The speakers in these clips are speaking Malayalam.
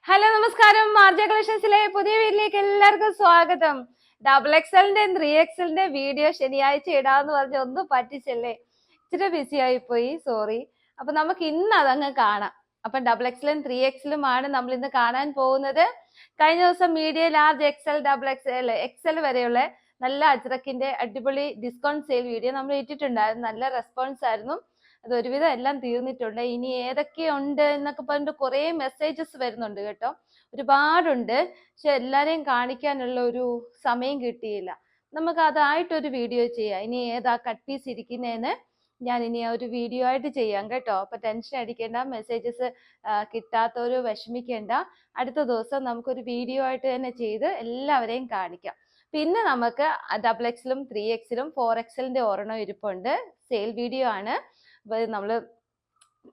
ഹലോ നമസ്കാരം. മാർജ കളക്ഷൻസിലെ പുതിയ വീഡിയോയിലേക്ക് എല്ലാവർക്കും സ്വാഗതം. ഡബിൾ എക്സലിന്റെ 3XL വീഡിയോ ശനിയാഴ്ച ഇടാന്ന് പറഞ്ഞ് ഒന്നും പറ്റിച്ചല്ലേ, ഇച്ചിരി ബിസി ആയിപ്പോയി, സോറി. അപ്പൊ നമുക്ക് ഇന്ന് അതങ്ങ് കാണാം. അപ്പൊ ഡബിൾ എക്സലും 3XL ആണ് നമ്മൾ ഇന്ന് കാണാൻ പോകുന്നത്. കഴിഞ്ഞ ദിവസം medium large XL double XL വരെയുള്ള നല്ല അജ്രക്കിന്റെ അടിപൊളി ഡിസ്കൗണ്ട് സെയിൽ വീഡിയോ നമ്മൾ ഇട്ടിട്ടുണ്ടായിരുന്നു. നല്ല റെസ്പോൺസ് ആയിരുന്നു. അത് ഒരുവിധം എല്ലാം തീർന്നിട്ടുണ്ട്. ഇനി ഏതൊക്കെയുണ്ട് എന്നൊക്കെ പറഞ്ഞിട്ട് കുറേ മെസ്സേജസ് വരുന്നുണ്ട് കേട്ടോ, ഒരുപാടുണ്ട്. പക്ഷെ എല്ലാരെയും കാണിക്കാനുള്ള ഒരു സമയം കിട്ടിയില്ല. നമുക്ക് അതായിട്ടൊരു വീഡിയോ ചെയ്യാം. ഇനി ഏതാ കട്ട് പീസ് ഇരിക്കുന്നതെന്ന് ഞാൻ ഇനി ഒരു വീഡിയോ ആയിട്ട് ചെയ്യാം കേട്ടോ. അപ്പൊ ടെൻഷൻ അടിക്കേണ്ട, മെസ്സേജസ് കിട്ടാത്തവര് വിഷമിക്കേണ്ട. അടുത്ത ദിവസം നമുക്കൊരു വീഡിയോ ആയിട്ട് തന്നെ ചെയ്ത് എല്ലാവരെയും കാണിക്കാം. പിന്നെ നമുക്ക് ഡബിൾ എക്സലും 3Xലും 4XLന്റെ ഒരെണ്ണം ഇരിപ്പുണ്ട്. സെയിൽ വീഡിയോ ആണ്. നമ്മള്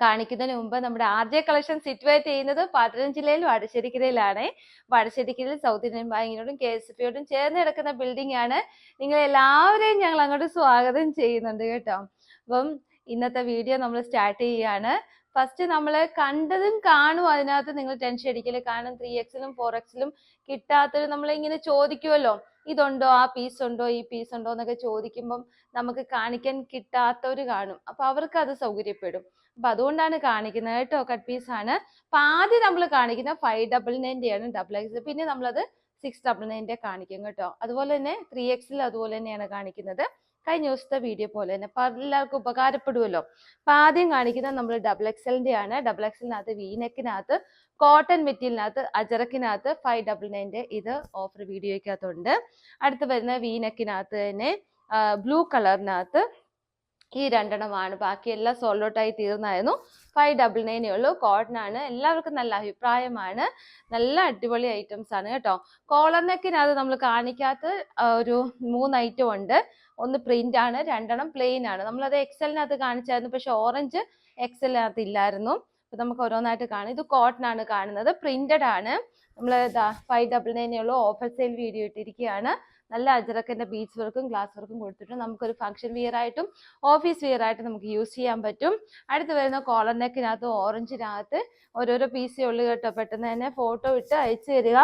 കാണിക്കുന്നതിന് മുമ്പ് നമ്മുടെ RJ കളക്ഷൻ സിറ്റുവേറ്റ് ചെയ്യുന്നത് പാലക്കാട് ജില്ലയിൽ വടശ്ശേരിക്കരയിലാണ്. വടശ്ശേരിക്കരയിൽ സൗത്ത് ഇന്ത്യൻ ബാങ്കിനോടും KSFBയോടും ചേർന്ന് കിടക്കുന്ന ബിൽഡിംഗ് ആണ്. നിങ്ങൾ എല്ലാവരെയും ഞങ്ങൾ അങ്ങോട്ട് സ്വാഗതം ചെയ്യുന്നുണ്ട് കേട്ടോ. അപ്പം ഇന്നത്തെ വീഡിയോ നമ്മൾ സ്റ്റാർട്ട് ചെയ്യുകയാണ്. ഫസ്റ്റ് നമ്മൾ കണ്ടതും കാണും. അതിനകത്ത് നിങ്ങൾ ടെൻഷൻ അടിക്കല്. കാരണം 3Xലും 4Xലും കിട്ടാത്തത് നമ്മളിങ്ങനെ ചോദിക്കുമല്ലോ, ഇതുണ്ടോ, ആ പീസ് ഉണ്ടോ, ഈ പീസ് ഉണ്ടോ എന്നൊക്കെ ചോദിക്കുമ്പം നമുക്ക് കാണിക്കാൻ കിട്ടാത്തവര് കാണും. അപ്പൊ അവർക്ക് അത് സൗകര്യപ്പെടും. അപ്പൊ അതുകൊണ്ടാണ് കാണിക്കുന്നത് കേട്ടോ. കട്ട് പീസ് ആണ്. അപ്പൊ ആദ്യം നമ്മൾ കാണിക്കുന്ന 599 ആണ് ഡബിൾ എക്സ്. പിന്നെ നമ്മളത് 699 കാണിക്കും കേട്ടോ. അതുപോലെ തന്നെ 3XL അതുപോലെ തന്നെയാണ് കാണിക്കുന്നത്. കഴിഞ്ഞ ദിവസത്തെ വീഡിയോ പോലെ തന്നെ. അപ്പൊ എല്ലാവർക്കും ഉപകാരപ്പെടുമല്ലോ. അപ്പൊ ആദ്യം കാണിക്കുന്നത് നമ്മൾ ഡബിൾ എക്സലിന്റെ ആണ്. ഡബിൾ എക്സലിനകത്ത് വീനെക്കിനകത്ത് കോട്ടൺ മെറ്റീരിയലിനകത്ത് അജറക്കിനകത്ത് 599 ഇത് ഓഫർ വീഡിയോയ്ക്കകത്തുണ്ട്. അടുത്ത് വരുന്ന വീനെക്കിനകത്ത് തന്നെ ബ്ലൂ കളറിനകത്ത് ഈ രണ്ടെണ്ണമാണ്. ബാക്കി എല്ലാം സോൾഡ് ഔട്ട് ആയി തീർന്നായിരുന്നു. 599 ഉള്ളൂ. കോട്ടൺ ആണ്. എല്ലാവർക്കും നല്ല അഭിപ്രായമാണ്. നല്ല അടിപൊളി ഐറ്റംസ് ആണ് കേട്ടോ. കോളർ നെക്കിനകത്ത് നമ്മൾ കാണിക്കാത്ത ഒരു 3 ഐറ്റം ഉണ്ട്. ഒന്ന് പ്രിന്റ് ആണ്, രണ്ടെണ്ണം പ്ലെയിൻ ആണ്. നമ്മളത് എക്സലിനകത്ത് കാണിച്ചായിരുന്നു, പക്ഷെ ഓറഞ്ച് എക്സലിനകത്ത് ഇല്ലായിരുന്നു. അപ്പൊ നമുക്ക് ഓരോന്നായിട്ട് കാണാം. ഇത് കോട്ടൺ ആണ് കാണുന്നത്, പ്രിന്റഡ് ആണ്. നമ്മൾ 599 ഉള്ളൂ. ഓഫർ സെയിൽ വീഡിയോ ഇട്ടിരിക്കുകയാണ്. നല്ല അജറക്കിന്റെ ബീച്ച് വർക്കും ഗ്ലാസ് വർക്കും കൊടുത്തിട്ട് നമുക്കൊരു ഫംഗ്ഷൻ വിയർ ആയിട്ടും ഓഫീസ് വിയർ ആയിട്ടും നമുക്ക് യൂസ് ചെയ്യാൻ പറ്റും. അടുത്ത് വരുന്ന കോളർ നെക്കിനകത്ത് ഓറഞ്ചിനകത്ത് ഓരോരോ പീസേ ഉള്ളു കേട്ടോ. പെട്ടെന്ന് തന്നെ ഫോട്ടോ ഇട്ട് അയച്ചു തരിക.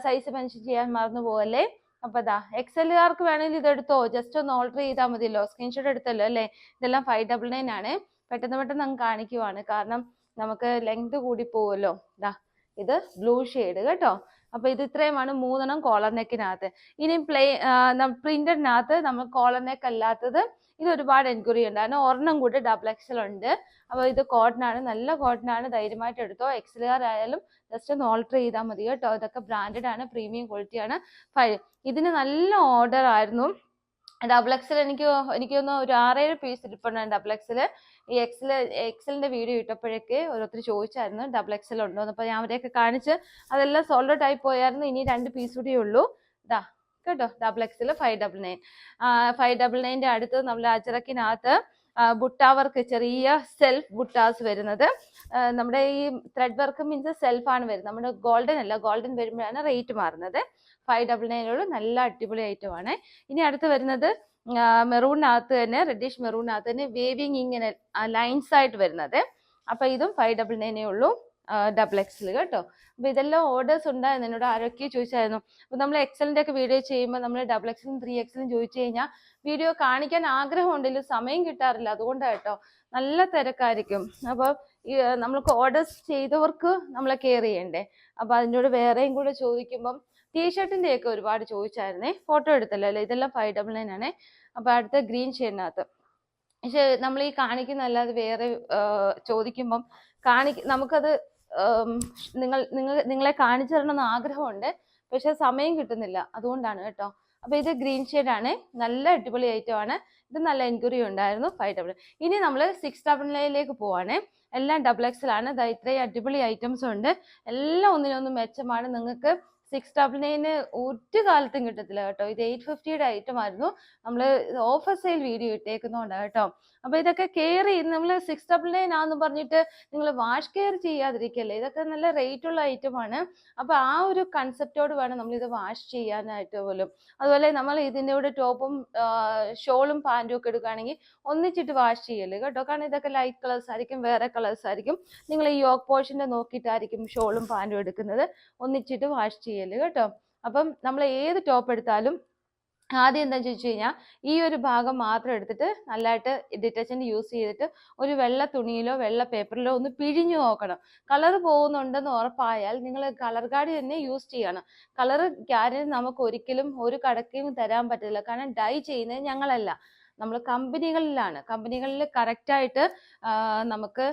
സൈസ് മെൻഷൻ ചെയ്യാൻ മറന്നു പോകല്ലേ. അപ്പൊ എക്സലുകാർക്ക് വേണമെങ്കിൽ ഇതെടുത്തോ, ജസ്റ്റ് ഒന്ന് ഓർഡർ ചെയ്താൽ മതിയല്ലോ. സ്ക്രീൻഷോട്ട് എടുത്തല്ലോ അല്ലേ. ഇതെല്ലാം 599 ആണ്. പെട്ടെന്ന് അങ്ങ് കാണിക്കുവാണ്, കാരണം നമുക്ക് ലെങ്ത് കൂടി പോവുമല്ലോ. ഇത് ബ്ലൂ ഷെയ്ഡ് കേട്ടോ. അപ്പൊ ഇത് ഇത്രയുമാണ് 3 കോളർ നെക്കിനകത്ത്. ഇനി പ്രിന്റഡിനകത്ത് നമ്മൾ കോളർ നെക്ക് അല്ലാത്തത് ഇത് ഒരുപാട് എൻക്വയറി ഉണ്ടായിരുന്നു. ഒരെണ്ണം കൂടി ഡബിൾ എക്സൽ ഉണ്ട്. അപ്പൊ ഇത് കോട്ടൺ ആണ്, നല്ല കോട്ടൺ ആണ്. ധൈര്യമായിട്ട് എടുത്തോ. എക്സലുകാർ ആയാലും ജസ്റ്റ് ഒന്ന് ഓൾട്ടർ ചെയ്താൽ മതി കേട്ടോ. ഇതൊക്കെ ബ്രാൻഡഡ് ആണ്, പ്രീമിയം ക്വാളിറ്റി ആണ്. ഇതിന് നല്ല ഓർഡർ ആയിരുന്നു. ഡബിൾ എക്സൽ എനിക്കൊന്ന് ഒരു 6-7 പീസ് ഇരിപ്പുണ്ടായിരുന്നു ഡബിൾ എക്സൽ. ഈ എക്സലിന്റെ വീഡിയോ ഇട്ടപ്പോഴേക്ക് ഓരോരുത്തർ ചോദിച്ചായിരുന്നു ഡബിൾ എക്സൽ ഉണ്ടോ എന്ന്. അപ്പൊ ഞാൻ അവരെയൊക്കെ കാണിച്ച് അതെല്ലാം സോൾഡ് ഔട്ട് ആയി പോയായിരുന്നു. ഇനി 2 പീസ് കൂടിയേ ഉള്ളൂ. കേട്ടോ, ഡബിൾ എക്സൽ 599. 599 അടുത്ത് നമ്മൾ അജറക്കിനകത്ത് ബുട്ടാ വർക്ക്, ചെറിയ സെൽഫ് ബുട്ടാസ് വരുന്നത്. നമ്മുടെ ഈ ത്രെഡ് വർക്ക് മീൻസ് സെൽഫ് ആണ് വരുന്നത്. നമ്മുടെ ഗോൾഡൻ അല്ല, ഗോൾഡൻ വരുമ്പോഴാണ് റേറ്റ് മാറുന്നത്. 599 നല്ല അടിപൊളി ഐറ്റം ആണ്. ഇനി അടുത്ത് വരുന്നത് മെറൂണിനകത്ത് തന്നെ, റെഡിഷ് മെറൂണിനകത്ത് തന്നെ വേവിങ് ഇങ്ങനെ ലൈൻസ് ആയിട്ട് വരുന്നത്. അപ്പൊ ഇതും 599 ഉള്ളൂ. ഡബിൾ എക്സൽ കേട്ടോ. അപ്പൊ ഇതെല്ലാം ഓർഡേഴ്സ് ഉണ്ടായിരുന്നു. എന്നോട് ആരൊക്കെ ചോദിച്ചായിരുന്നു. അപ്പൊ നമ്മൾ എക്സലിന്റെ ഒക്കെ വീഡിയോ ചെയ്യുമ്പോൾ നമ്മൾ ഡബിൾ എക്സലും 3XLും ചോദിച്ചു കഴിഞ്ഞാൽ വീഡിയോ കാണിക്കാൻ ആഗ്രഹം ഉണ്ടെങ്കിലും സമയം കിട്ടാറില്ല. അതുകൊണ്ടാണ് കേട്ടോ. നല്ല തിരക്കായിരിക്കും. അപ്പൊ നമ്മൾക്ക് ഓർഡേഴ്സ് ചെയ്തവർക്ക് നമ്മളെ കെയർ ചെയ്യണ്ടേ. അപ്പൊ അതിനോട് വേറെയും കൂടെ ചോദിക്കുമ്പം ടീഷർട്ടിന്റെ ഒക്കെ ഒരുപാട് ചോദിച്ചായിരുന്നേ. ഫോട്ടോ എടുത്തല്ലോ അല്ലേ. ഇതെല്ലാം 599 ആണേ. അപ്പൊ അടുത്ത ഗ്രീൻ ഷെയ്ഡിനകത്ത്. പക്ഷെ നമ്മൾ ഈ കാണിക്കുന്നല്ലാതെ വേറെ ചോദിക്കുമ്പം നമുക്കത് നിങ്ങളെ കാണിച്ചു തരണമെന്ന് ആഗ്രഹമുണ്ട്, പക്ഷെ സമയം കിട്ടുന്നില്ല. അതുകൊണ്ടാണ് കേട്ടോ. അപ്പൊ ഇത് ഗ്രീൻ ഷെയ്ഡ് ആണ്. നല്ല അടിപൊളി ഐറ്റം ആണ്. ഇത് നല്ല എൻക്വയറി ഉണ്ടായിരുന്നു. 599. ഇനി നമ്മൾ 699 പോവാണ്. എല്ലാം ഡബിൾ എക്സൽ ആണ്. ഇത്രയും അടിപൊളി ഐറ്റംസ് ഉണ്ട്. എല്ലാം ഒന്നിനൊന്നും മെച്ചമാണ്. നിങ്ങൾക്ക് 699 ഒരു കാലത്തും കിട്ടത്തില്ല കേട്ടോ. ഇത് 850യുടെ ഐറ്റം ആയിരുന്നു. നമ്മൾ ഓഫർ സെയിൽ വീഡിയോ ഇട്ടേക്കുന്നതുകൊണ്ട് കേട്ടോ. അപ്പൊ ഇതൊക്കെ കെയർ ചെയ്ത് നമ്മൾ 699 ആന്ന് പറഞ്ഞിട്ട് നിങ്ങൾ വാഷ് കെയർ ചെയ്യാതിരിക്കല്ലേ. ഇതൊക്കെ നല്ല റേറ്റ് ഉള്ള ഐറ്റം ആണ്. അപ്പൊ ആ ഒരു കൺസെപ്റ്റോട് വേണം നമ്മൾ ഇത് വാഷ് ചെയ്യാനായിട്ട് പോലും. അതുപോലെ നമ്മൾ ഇതിൻ്റെ കൂടെ ടോപ്പും ഷോളും പാൻറ്റും ഒക്കെ എടുക്കുകയാണെങ്കിൽ ഒന്നിച്ചിട്ട് വാഷ് ചെയ്യല്ലേ കേട്ടോ. കാരണം ഇതൊക്കെ ലൈറ്റ് കളേഴ്സ് ആയിരിക്കും, വേറെ കളേഴ്സ് ആയിരിക്കും. നിങ്ങൾ ഈ യോക്ക് പോർഷൻ്റെ നോക്കിയിട്ടായിരിക്കും ഷോളും പാൻറ്റും എടുക്കുന്നത്. ഒന്നിച്ചിട്ട് വാഷ് ചെയ്യല്ലേ കേട്ടോ. അപ്പം നമ്മൾ ഏത് ടോപ്പ് എടുത്താലും ആദ്യം എന്താണെന്ന് ചോദിച്ചു കഴിഞ്ഞാൽ ഈ ഒരു ഭാഗം മാത്രം എടുത്തിട്ട് നല്ലതായിട്ട് ഡിറ്റർജൻറ്റ് യൂസ് ചെയ്തിട്ട് ഒരു വെള്ള തുണിയിലോ വെള്ള പേപ്പറിലോ ഒന്ന് പിഴിഞ്ഞു നോക്കണം. കളർ പോകുന്നുണ്ടെന്ന് ഉറപ്പായാൽ നിങ്ങൾ കളർ കാർഡ് തന്നെ യൂസ് ചെയ്യണം. കളർ ഗ്യാരണ്ടി നമുക്ക് ഒരിക്കലും ഒരു കടക്കും തരാൻ പറ്റില്ല. കാരണം ഡൈ ചെയ്യുന്നത് ഞങ്ങളല്ല, നമ്മൾ കമ്പനികളിലാണ്. കമ്പനികളിൽ കറക്റ്റായിട്ട് നമുക്ക്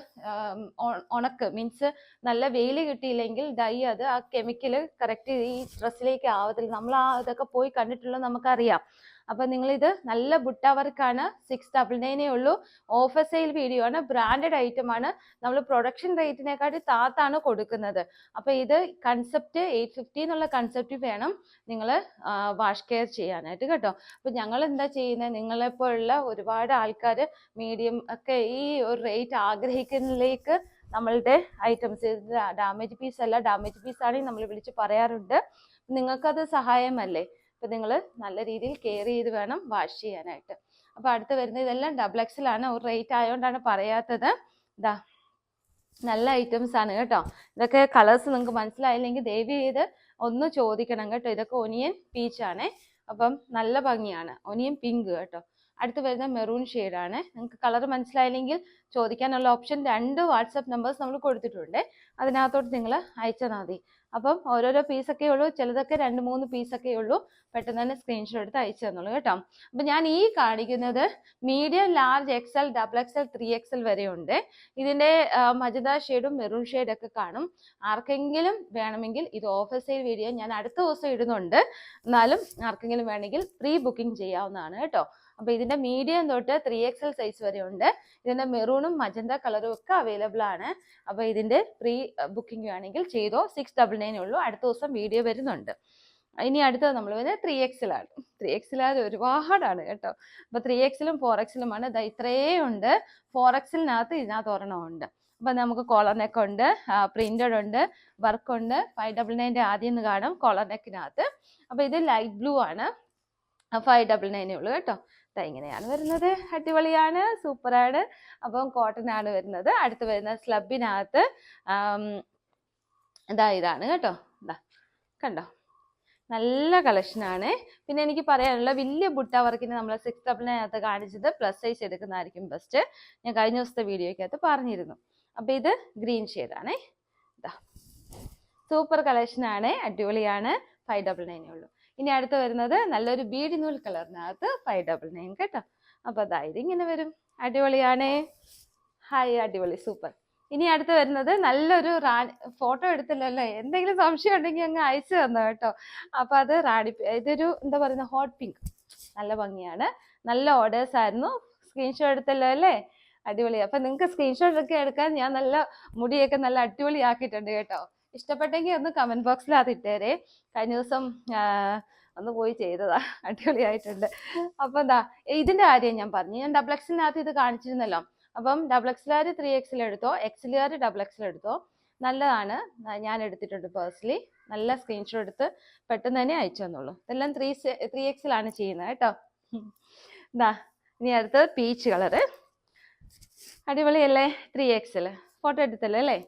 ഉണക്ക് മീൻസ് നല്ല വെയിൽ കിട്ടിയില്ലെങ്കിൽ ഡൈ അത് ആ കെമിക്കൽ കറക്റ്റ് ഈ ഡ്രസ്സിലേക്ക് ആവത്തില്ല. നമ്മൾ ഇതൊക്കെ പോയി കണ്ടിട്ടുള്ളത് നമുക്കറിയാം. അപ്പൊ നിങ്ങളിത് നല്ല ബുട്ട വർക്കാണ്. 699 ഉള്ളൂ. ഓഫർ സെയിൽ വീഡിയോ ആണ്. ബ്രാൻഡഡ് ഐറ്റം ആണ്. നമ്മൾ പ്രൊഡക്ഷൻ റേറ്റിനെക്കാട്ടി താത്താണ് കൊടുക്കുന്നത്. അപ്പൊ ഇത് കൺസെപ്റ്റ് 850 എന്നുള്ള കൺസെപ്റ്റ് വേണം നിങ്ങൾ വാഷ് കെയർ ചെയ്യാനായിട്ട് കേട്ടോ. അപ്പൊ ഞങ്ങൾ എന്താ ചെയ്യുന്നത്, നിങ്ങളെപ്പോലുള്ള ഒരുപാട് ആൾക്കാർ മീഡിയം ഒക്കെ ഈ ഒരു റേറ്റ് ആഗ്രഹിക്കുന്നതിലേക്ക് നമ്മളുടെ ഐറ്റംസ് ഡാമേജ് പീസ് അല്ല, ഡാമേജ് പീസ് ആണെങ്കിൽ നമ്മൾ വിളിച്ച് പറയാറുണ്ട്. നിങ്ങൾക്കത് സഹായമല്ലേ. അപ്പൊ നിങ്ങൾ നല്ല രീതിയിൽ കെയർ ചെയ്ത് വേണം വാഷ് ചെയ്യാനായിട്ട്. അപ്പൊ അടുത്ത് വരുന്നത് ഇതെല്ലാം ഡബിൾ എക്സലാണ്. ഒരു റേറ്റ് ആയതുകൊണ്ടാണ് പറയാത്തത്. ഇതാ നല്ല ഐറ്റംസ് ആണ് കേട്ടോ. ഇതൊക്കെ കളേഴ്സ് നിങ്ങൾക്ക് മനസ്സിലായില്ലെങ്കിൽ ദയവ് ചെയ്ത് ഒന്ന് ചോദിക്കണം കേട്ടോ. ഇതൊക്കെ ഒനിയൻ പീച്ച് ആണേ. അപ്പം നല്ല ഭംഗിയാണ്. ഒനിയൻ പിങ്ക് കേട്ടോ. അടുത്ത് വരുന്ന മെറൂൺ ഷെയ്ഡാണ്. നിങ്ങൾക്ക് കളർ മനസ്സിലായില്ലെങ്കിൽ ചോദിക്കാനുള്ള ഓപ്ഷൻ 2 വാട്സപ്പ് നമ്പേഴ്സ് നമ്മൾ കൊടുത്തിട്ടുണ്ട്. അതിനകത്തോട്ട് നിങ്ങൾ അയച്ചാൽ മതി. അപ്പം ഓരോരോ പീസൊക്കെ ഉള്ളൂ, ചിലതൊക്കെ 2-3 പീസൊക്കെ ഉള്ളൂ. പെട്ടെന്ന് തന്നെ സ്ക്രീൻഷോട്ട് എടുത്ത് അയച്ചു തന്നോളൂ കേട്ടോ. അപ്പം ഞാൻ ഈ കാണിക്കുന്നത് medium, large, XL, XXL, 3XL വരെ ഉണ്ട്. ഇതിൻ്റെ മജന്ത ഷെയ്ഡും മെറൂൺ ഷെയ്ഡൊക്കെ കാണും. ആർക്കെങ്കിലും വേണമെങ്കിൽ ഇത് ഓഫർ സെയിൽ വീഡിയോ ഞാൻ അടുത്ത ദിവസം ഇടുന്നുണ്ട്. എന്നാലും ആർക്കെങ്കിലും വേണമെങ്കിൽ പ്രീ ബുക്കിംഗ് ചെയ്യാവുന്നതാണ് കേട്ടോ. അപ്പൊ ഇതിന്റെ മീഡിയം തൊട്ട് 3XL സൈസ് വരെ ഉണ്ട്. ഇതിന്റെ മെറൂണും മജന്ത കളറും ഒക്കെ അവൈലബിൾ ആണ്. അപ്പൊ ഇതിന്റെ പ്രീ ബുക്കിംഗ് വേണമെങ്കിൽ ചെയ്തോ. 699 ഉള്ളൂ. അടുത്ത ദിവസം വീഡിയോ വരുന്നുണ്ട്. ഇനി അടുത്തത് നമ്മൾ വരുന്നത് 3XL ആണ്. 3XL ഒരുപാടാണ് കേട്ടോ. അപ്പൊ 3XL-ഉം 4XL-ഉം ആണ്. ഇത്രയേ ഉണ്ട്. 4XL-നകത്ത് ഇതിനകത്ത് ഒരെണ്ണമുണ്ട്. അപ്പൊ നമുക്ക് കോളർ നെക്ക് ഉണ്ട്, പ്രിന്റഡ് ഉണ്ട്, വർക്ക് ഉണ്ട്. 599 ആദ്യം നിന്ന് കാണും കോളർ നെക്കിനകത്ത്. അപ്പൊ ഇത് ലൈറ്റ് ബ്ലൂ ആണ്. 599 ഉള്ളൂ കേട്ടോ. ഇങ്ങനെയാണ് വരുന്നത്. അടിപൊളിയാണ്, സൂപ്പറാണ്. അപ്പം കോട്ടൺ ആണ് വരുന്നത്. അടുത്ത് വരുന്ന സ്ലബിനകത്ത് ഇതാണ് കേട്ടോ. കണ്ടോ, നല്ല കളക്ഷനാണ്. പിന്നെ എനിക്ക് പറയാനുള്ള വലിയ ബുട്ട വർക്കിന് നമ്മൾ 699 കാണിച്ചത് പ്ലസ് സൈസ് എടുക്കുന്നതായിരിക്കും ബെസ്റ്റ്. ഞാൻ കഴിഞ്ഞ ദിവസത്തെ വീഡിയോയ്ക്കകത്ത് പറഞ്ഞിരുന്നു. അപ്പൊ ഇത് ഗ്രീൻ ഷെയ്ഡാണേ. സൂപ്പർ കളക്ഷനാണ്, അടിപൊളിയാണ്. 599 ഉള്ളൂ. ഇനി അടുത്ത് വരുന്നത് നല്ലൊരു ബീഡി നൂൽ കളറിനകത്ത് 599 കേട്ടോ. അപ്പൊ അതായത് ഇങ്ങനെ വരും. അടിപൊളിയാണേ. ഹായ്, അടിപൊളി, സൂപ്പർ. ഇനി അടുത്ത് വരുന്നത് നല്ലൊരു ഫോട്ടോ എടുത്തില്ലല്ലേ, എന്തെങ്കിലും സംശയം ഉണ്ടെങ്കിൽ അങ്ങ് അയച്ചു തന്നോ കേട്ടോ. അപ്പൊ അത് ഇതൊരു എന്താ പറയുന്ന ഹോട്ട് പിങ്ക്, നല്ല ഭംഗിയാണ്. നല്ല ഓർഡേഴ്സ് ആയിരുന്നു. സ്ക്രീൻഷോട്ട് എടുത്തല്ലോ അല്ലേ, അടിപൊളി. അപ്പൊ നിങ്ങൾക്ക് സ്ക്രീൻഷോട്ട് ഒക്കെ എടുക്കാൻ ഞാൻ നല്ല മുടിയൊക്കെ നല്ല അടിപൊളി ആക്കിയിട്ടുണ്ട് കേട്ടോ. ഇഷ്ടപ്പെട്ടെങ്കിൽ ഒന്ന് കമന്റ് ബോക്സിൽ അത് ഇട്ടേരെ. കഴിഞ്ഞ ദിവസം ഒന്ന് പോയി ചെയ്തതാ, അടിപൊളിയായിട്ടുണ്ട്. അപ്പൊ എന്താ ഇതിന്റെ കാര്യം ഞാൻ പറഞ്ഞു. ഞാൻ ഡബിൾ എക്സിനകത്ത് ഇത് കാണിച്ചിരുന്നല്ലോ. അപ്പം ഡബിൾ എക്സിലാർ 3XL എടുത്തോ, XLാർ XXL എടുത്തോ, നല്ലതാണ്. ഞാൻ എടുത്തിട്ടുണ്ട് പേഴ്സണലി. നല്ല സ്ക്രീൻഷോട്ട് എടുത്ത് പെട്ടെന്ന് തന്നെ അയച്ചു തന്നോളൂ. ഇതെല്ലാം 3XL ആണ് ചെയ്യുന്നത് കേട്ടോ. ഇനി അടുത്ത് പീച്ച് കളറ്, അടിപൊളിയല്ലേ. 3XL ഫോട്ടോ എടുത്തല്ലോ അല്ലേ.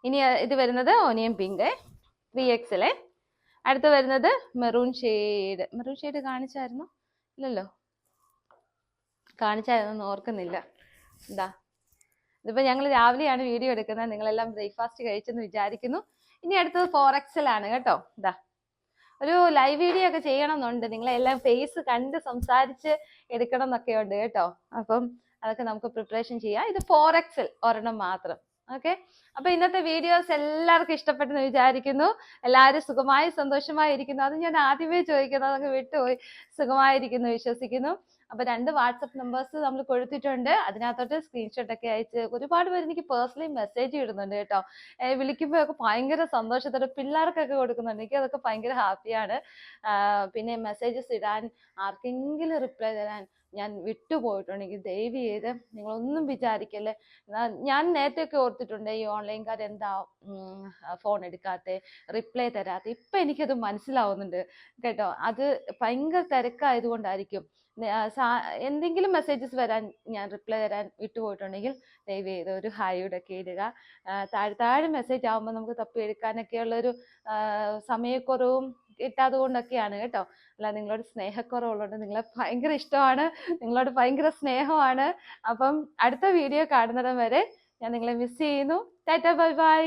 ഇനി ഇത് വരുന്നത് ഓനിയൻ പിങ്ക് 3XL. അടുത്ത് വരുന്നത് മെറൂൺ ഷെയ്ഡ് കാണിച്ചായിരുന്നോ? ഇല്ലല്ലോ, കാണിച്ചായിരുന്നു ഓർക്കുന്നില്ല. ഇതിപ്പോ ഞങ്ങൾ രാവിലെയാണ് വീഡിയോ എടുക്കുന്നത്. നിങ്ങളെല്ലാം ബ്രേക്ക്ഫാസ്റ്റ് കഴിച്ചെന്ന് വിചാരിക്കുന്നു. ഇനി അടുത്തത് 4XL ആണ് കേട്ടോ. ഒരു ലൈവ് വീഡിയോ ഒക്കെ ചെയ്യണമെന്നുണ്ട്. നിങ്ങളെല്ലാം ഫേസ് കണ്ട് സംസാരിച്ച് എടുക്കണം എന്നൊക്കെ ഉണ്ട് കേട്ടോ. അപ്പം അതൊക്കെ നമുക്ക് പ്രിപ്പറേഷൻ ചെയ്യാം. ഇത് 4XL ഒരെണ്ണം മാത്രം. ഓക്കെ. അപ്പൊ ഇന്നത്തെ വീഡിയോസ് എല്ലാവർക്കും ഇഷ്ടപ്പെട്ടെന്ന് വിചാരിക്കുന്നു. എല്ലാവരും സുഖമായി സന്തോഷമായി ഇരിക്കുന്നു. അത് ഞാൻ ആദ്യമേ ചോദിക്കുന്നത്, അതങ്ങ് വിട്ടുപോയി. സുഖമായിരിക്കുന്നു വിശ്വസിക്കുന്നു. അപ്പൊ 2 വാട്സപ്പ് നമ്പേഴ്സ് നമ്മൾ കൊടുത്തിട്ടുണ്ട്. അതിനകത്തോട്ട് സ്ക്രീൻഷോട്ട് ഒക്കെ അയച്ച് ഒരുപാട് പേര് എനിക്ക് പേഴ്സണലി മെസ്സേജ് ഇടുന്നുണ്ട് കേട്ടോ. വിളിക്കുമ്പോഴൊക്കെ ഭയങ്കര സന്തോഷത്തോടെ പിള്ളേർക്കൊക്കെ കൊടുക്കുന്നുണ്ട്. എനിക്ക് അതൊക്കെ ഭയങ്കര ഹാപ്പിയാണ്. പിന്നെ മെസ്സേജസ് ഇടാൻ ആർക്കെങ്കിലും റിപ്ലൈ തരാൻ ഞാൻ വിട്ടുപോയിട്ടുണ്ടെങ്കിൽ ദയവ് ചെയ്ത് നിങ്ങളൊന്നും വിചാരിക്കല്ലേ. ഞാൻ നേരത്തെയൊക്കെ ഓർത്തിട്ടുണ്ട് ഈ ഓൺലൈൻകാർ എന്താ ഫോൺ എടുക്കാത്ത, റിപ്ലൈ തരാത്ത. ഇപ്പൊ എനിക്കത് മനസ്സിലാവുന്നുണ്ട് കേട്ടോ. അത് ഭയങ്കര തിരക്കായതുകൊണ്ടായിരിക്കും. എന്തെങ്കിലും മെസ്സേജസ് വരാൻ ഞാൻ റിപ്ലൈ തരാൻ വിട്ടുപോയിട്ടുണ്ടെങ്കിൽ ദയവ് ചെയ്ത് ഒരു ഹായുടെ ഒക്കെ ഇടുക. താഴെ മെസ്സേജ് ആകുമ്പോൾ നമുക്ക് തപ്പി എടുക്കാനൊക്കെയുള്ളൊരു സമയക്കുറവും കിട്ടാതെ കൊണ്ടൊക്കെയാണ് കേട്ടോ. അല്ല നിങ്ങളോട് സ്നേഹക്കുറവുള്ളതുകൊണ്ട്, നിങ്ങളെ ഭയങ്കര ഇഷ്ടമാണ്, നിങ്ങളോട് ഭയങ്കര സ്നേഹമാണ്. അപ്പം അടുത്ത വീഡിയോ കാണുന്നിടം വരെ ഞാൻ നിങ്ങളെ മിസ് ചെയ്യുന്നു. Tata bye bye.